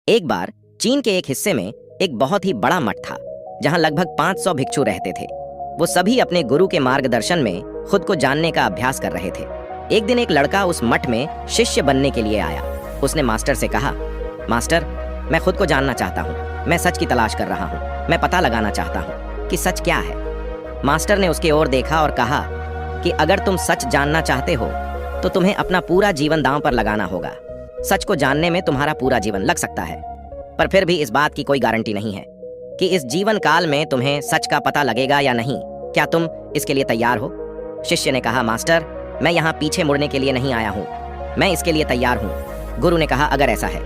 एक बार चीन के एक हिस्से में एक बहुत ही बड़ा मठ था जहां लगभग 500 भिक्षु रहते थे। वो सभी अपने गुरु के मार्गदर्शन में खुद को जानने का अभ्यास कर रहे थे। एक दिन एक लड़का उस मठ में शिष्य बनने के लिए आया। उसने मास्टर से कहा, मास्टर, मैं खुद को जानना चाहता हूँ, मैं सच की तलाश कर रहा हूँ, मैं पता लगाना चाहता हूँ कि सच क्या है। मास्टर ने उसकी ओर देखा और कहा कि अगर तुम सच जानना चाहते हो तो तुम्हें अपना पूरा जीवन दांव पर लगाना होगा। सच को जानने में तुम्हारा पूरा जीवन लग सकता है, पर फिर भी इस बात की कोई गारंटी नहीं है कि इस जीवन काल में तुम्हें सच का पता लगेगा या नहीं। क्या तुम इसके लिए तैयार हो? शिष्य ने कहा, मास्टर, मैं यहाँ पीछे मुड़ने के लिए नहीं आया हूँ, मैं इसके लिए तैयार हूँ। गुरु ने कहा, अगर ऐसा है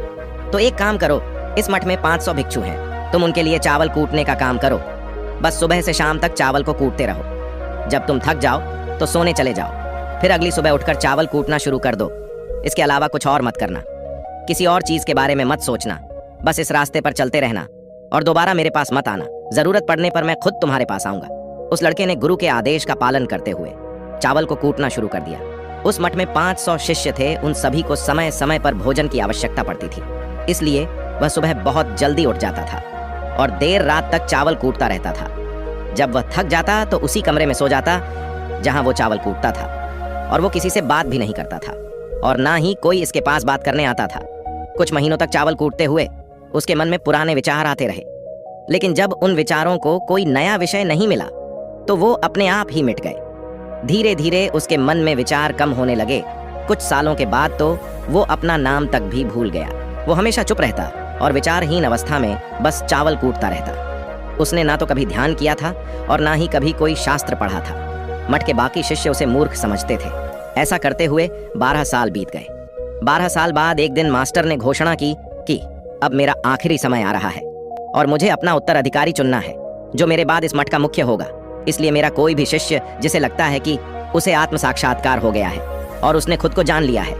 तो एक काम करो, इस मठ में 500 भिक्षु हैं, तुम उनके लिए चावल कूटने का काम करो। बस सुबह से शाम तक चावल को कूटते रहो। जब तुम थक जाओ तो सोने चले जाओ, फिर अगली सुबह उठकर चावल कूटना शुरू कर दो। इसके अलावा कुछ और मत करना, किसी और चीज के बारे में मत सोचना। बस इस रास्ते पर चलते रहना और दोबारा मेरे पास मत आना। जरूरत पड़ने पर मैं खुद तुम्हारे पास आऊंगा। उस लड़के ने गुरु के आदेश का पालन करते हुए चावल को कूटना शुरू कर दिया। उस मठ में 500 शिष्य थे। उन सभी को समय समय पर भोजन की आवश्यकता पड़ती थी, इसलिए वह सुबह बहुत जल्दी उठ जाता था और देर रात तक चावल कूटता रहता था। जब वह थक जाता तो उसी कमरे में सो जाता जहां वो चावल कूटता था, और वो किसी से बात भी नहीं करता था और ना ही कोई इसके पास बात करने आता था। कुछ महीनों तक चावल कूटते हुए उसके मन में पुराने विचार आते रहे, लेकिन जब उन विचारों को कोई नया विषय नहीं मिला तो वो अपने आप ही मिट गए। धीरे धीरे उसके मन में विचार कम होने लगे। कुछ सालों के बाद तो वो अपना नाम तक भी भूल गया। वो हमेशा चुप रहता और विचारहीन अवस्था में बस चावल कूटता रहता। उसने ना तो कभी ध्यान किया था और ना ही कभी कोई शास्त्र पढ़ा था। मठ के बाकी शिष्य उसे मूर्ख समझते थे। ऐसा करते हुए 12 साल बीत गए। 12 साल बाद एक दिन मास्टर ने घोषणा की कि अब मेरा आखिरी समय आ रहा है और मुझे अपना उत्तराधिकारी चुनना है जो मेरे बाद इस मठ का मुख्य होगा। इसलिए मेरा कोई भी शिष्य जिसे लगता है कि उसे आत्म साक्षात्कार हो गया है और उसने खुद को जान लिया है,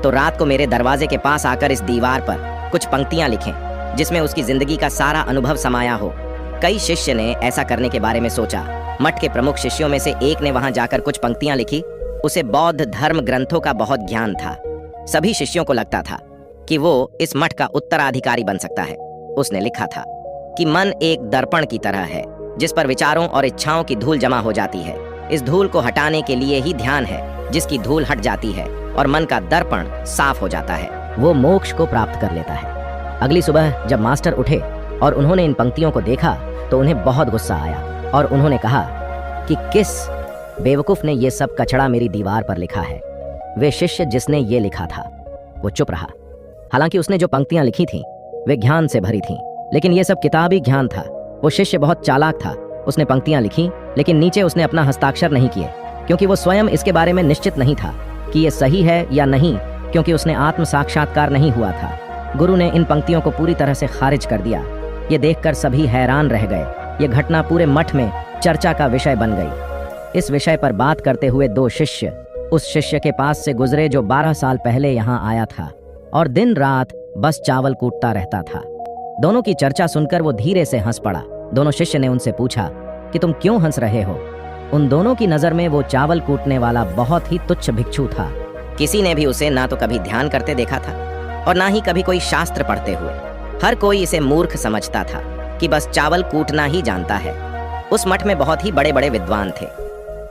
तो रात को मेरे दरवाजे के पास आकर इस दीवार पर कुछ पंक्तियां लिखें जिसमें उसकी जिंदगी का सारा अनुभव समाया हो। कई शिष्य ने ऐसा करने के बारे में सोचा। मठ के प्रमुख शिष्यों में से एक ने वहां जाकर कुछ पंक्तियां लिखी। उसे बौद्ध धर्म ग्रंथों का बहुत ज्ञान था। सभी शिष्यों को लगता था कि वो इस मठ का उत्तराधिकारी बन सकता है। उसने लिखा था कि मन एक दर्पण की तरह है जिस पर विचारों और इच्छाओं की धूल जमा हो जाती है। इस धूल को हटाने के लिए ही ध्यान है, जिसकी धूल हट जाती है और मन का दर्पण साफ हो जाता है, वो मोक्ष को प्राप्त कर लेता है। अगली सुबह जब मास्टर उठे और उन्होंने इन पंक्तियों को देखा तो उन्हें बहुत गुस्सा आया और उन्होंने कहा कि किस बेवकूफ ने ये सब कचड़ा मेरी दीवार पर लिखा है। वे शिष्य जिसने ये लिखा था वो चुप रहा। हालांकि उसने जो पंक्तियां लिखी थीं वे ज्ञान से भरी थीं, लेकिन ये सब किताबी ज्ञान था। वो शिष्य बहुत चालाक था। उसने पंक्तियां लिखी, लेकिन नीचे उसने अपना हस्ताक्षर नहीं किए, क्योंकि वो स्वयं इसके बारे में निश्चित नहीं था कि ये सही है या नहीं, क्योंकि उसने आत्म साक्षात्कार नहीं हुआ था। गुरु ने इन पंक्तियों को पूरी तरह से खारिज कर दिया। ये देखकर सभी हैरान रह गए। ये घटना पूरे मठ में चर्चा का विषय बन गई। इस विषय पर बात करते हुए 2 शिष्य उस शिष्य के पास से गुजरे जो 12 साल पहले यहाँ आया था और दिन रात बस चावल कूटता रहता था। दोनों की चर्चा सुनकर वो धीरे से हंस पड़ा। दोनों शिष्य ने उनसे पूछा कि तुम क्यों हंस रहे हो? उन दोनों की नजर में वो चावल कूटने वाला बहुत ही तुच्छ भिक्षु था। किसी ने भी उसे ना तो कभी ध्यान करते देखा था और ना ही कभी कोई शास्त्र पढ़ते हुए। हर कोई इसे मूर्ख समझता था कि बस चावल कूटना ही जानता है। उस मठ में बहुत ही बड़े बड़े विद्वान थे,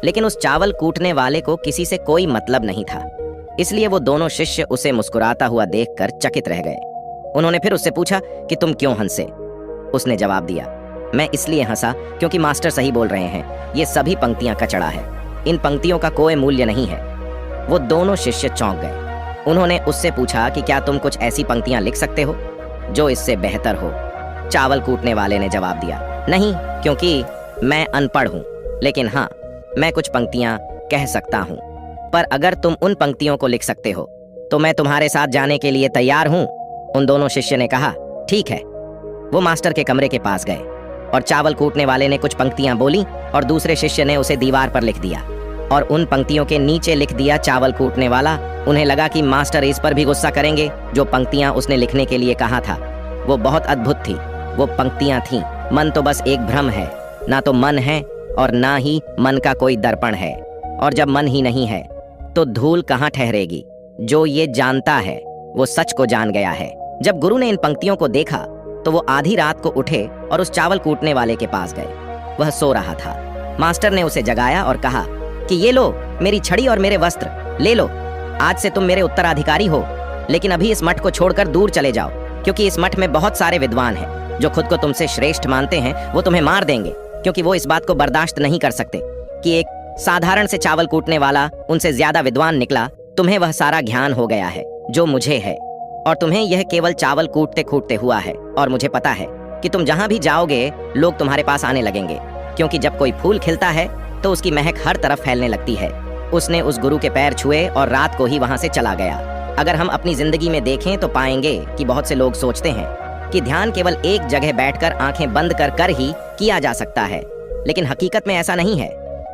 लेकिन उस चावल कूटने वाले को किसी से कोई मतलब नहीं था। इसलिए वो दोनों शिष्य उसे मुस्कुराता हुआ देखकर चकित रह गए। उन्होंने फिर उससे पूछा कि तुम क्यों हंसे? उसने जवाब दिया, मैं इसलिए हंसा क्योंकि मास्टर सही बोल रहे हैं, ये सभी पंक्तियां कचड़ा है, इन पंक्तियों का कोई मूल्य नहीं है। वो दोनों शिष्य चौंक गए। उन्होंने उससे पूछा कि क्या तुम कुछ ऐसी पंक्तियां लिख सकते हो जो इससे बेहतर हो? चावल कूटने वाले ने जवाब दिया, नहीं, क्योंकि मैं अनपढ़ हूँ, लेकिन हाँ, मैं कुछ पंक्तियां कह सकता हूँ। पर अगर तुम उन पंक्तियों को लिख सकते हो तो मैं तुम्हारे साथ जाने के लिए तैयार हूँ। उन दोनों शिष्य ने कहा, ठीक है। वो मास्टर के कमरे के पास गए और चावल कूटने वाले ने कुछ पंक्तियां बोली और दूसरे शिष्य ने उसे दीवार पर लिख दिया और उन पंक्तियों के नीचे लिख दिया चावल कूटने वाला। उन्हें लगा कि मास्टर इस पर भी गुस्सा करेंगे। जो पंक्तियां उसने लिखने के लिए कहा था वो बहुत अद्भुत थी। वो पंक्तियां थीं, मन तो बस एक भ्रम है, ना तो मन है और ना ही मन का कोई दर्पण है, और जब मन ही नहीं है तो धूल कहाँ ठहरेगी। जो ये जानता है वो सच को जान गया है। जब गुरु ने इन पंक्तियों को देखा तो वो आधी रात को उठे और उस चावल कूटने वाले के पास गए। वह सो रहा था। मास्टर ने उसे जगाया और कहा कि ये लो मेरी छड़ी और मेरे वस्त्र, ले लो। आज से तुम मेरे उत्तराधिकारी हो, लेकिन अभी इस मठ को छोड़कर दूर चले जाओ, क्योंकि इस मठ में बहुत सारे विद्वान हैं जो खुद को तुमसे श्रेष्ठ मानते हैं। वो तुम्हें मार देंगे, क्योंकि वो इस बात को बर्दाश्त नहीं कर सकते कि एक साधारण से चावल कूटने वाला उनसे ज्यादा विद्वान निकला। तुम्हें वह सारा ज्ञान हो गया है जो मुझे है, और तुम्हें यह केवल चावल कूटते कूटते हुआ है। और मुझे पता है कि तुम जहां भी जाओगे लोग तुम्हारे पास आने लगेंगे, क्योंकि जब कोई फूल खिलता है तो उसकी महक हर तरफ फैलने लगती है। उसने उस गुरु के पैर छुए और रात को ही वहां से चला गया। अगर हम अपनी जिंदगी में देखें तो पाएंगे कि बहुत से लोग सोचते हैं कि ध्यान केवल एक जगह बैठकर आंखें बंद कर ही किया जा सकता है, लेकिन हकीकत में ऐसा नहीं है।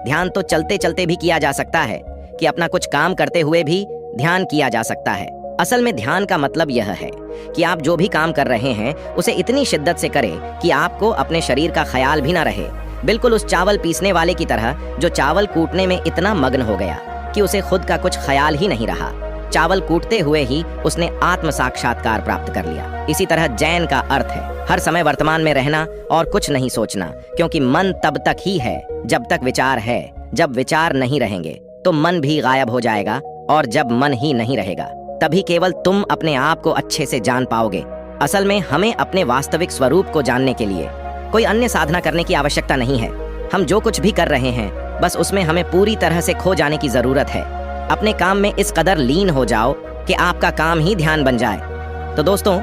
ध्यान तो चलते चलते भी किया जा सकता है, कि अपना कुछ काम करते हुए भी ध्यान किया जा सकता है। असल में ध्यान का मतलब यह है कि आप जो भी काम कर रहे हैं उसे इतनी शिद्दत से करें कि आपको अपने शरीर का ख्याल भी ना रहे। बिल्कुल उस चावल पीसने वाले की तरह जो चावल कूटने में इतना मग्न हो गया कि उसे खुद का कुछ ख्याल ही नहीं रहा। चावल कूटते हुए ही उसने आत्म साक्षात्कार प्राप्त कर लिया। इसी तरह जैन का अर्थ है हर समय वर्तमान में रहना और कुछ नहीं सोचना, क्योंकि मन तब तक ही है जब तक विचार है। जब विचार नहीं रहेंगे तो मन भी गायब हो जाएगा, और जब मन ही नहीं रहेगा तभी केवल तुम अपने आप को अच्छे से जान पाओगे। असल में हमें अपने वास्तविक स्वरूप को जानने के लिए कोई अन्य साधना करने की आवश्यकता नहीं है। हम जो कुछ भी कर रहे हैं बस उसमें हमें पूरी तरह से खो जाने की जरूरत है। अपने काम में इस कदर लीन हो जाओ कि आपका काम ही ध्यान बन जाए। तो दोस्तों,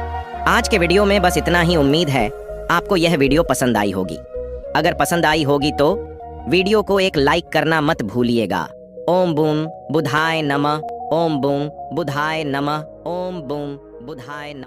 आज के वीडियो में बस इतना ही। उम्मीद है आपको यह वीडियो पसंद आई होगी। अगर पसंद आई होगी तो वीडियो को एक लाइक करना मत भूलिएगा। ओम बूम बुधाय नमः। ओम बूम बुधाय नमः। ओम बूम बुधाय नमः।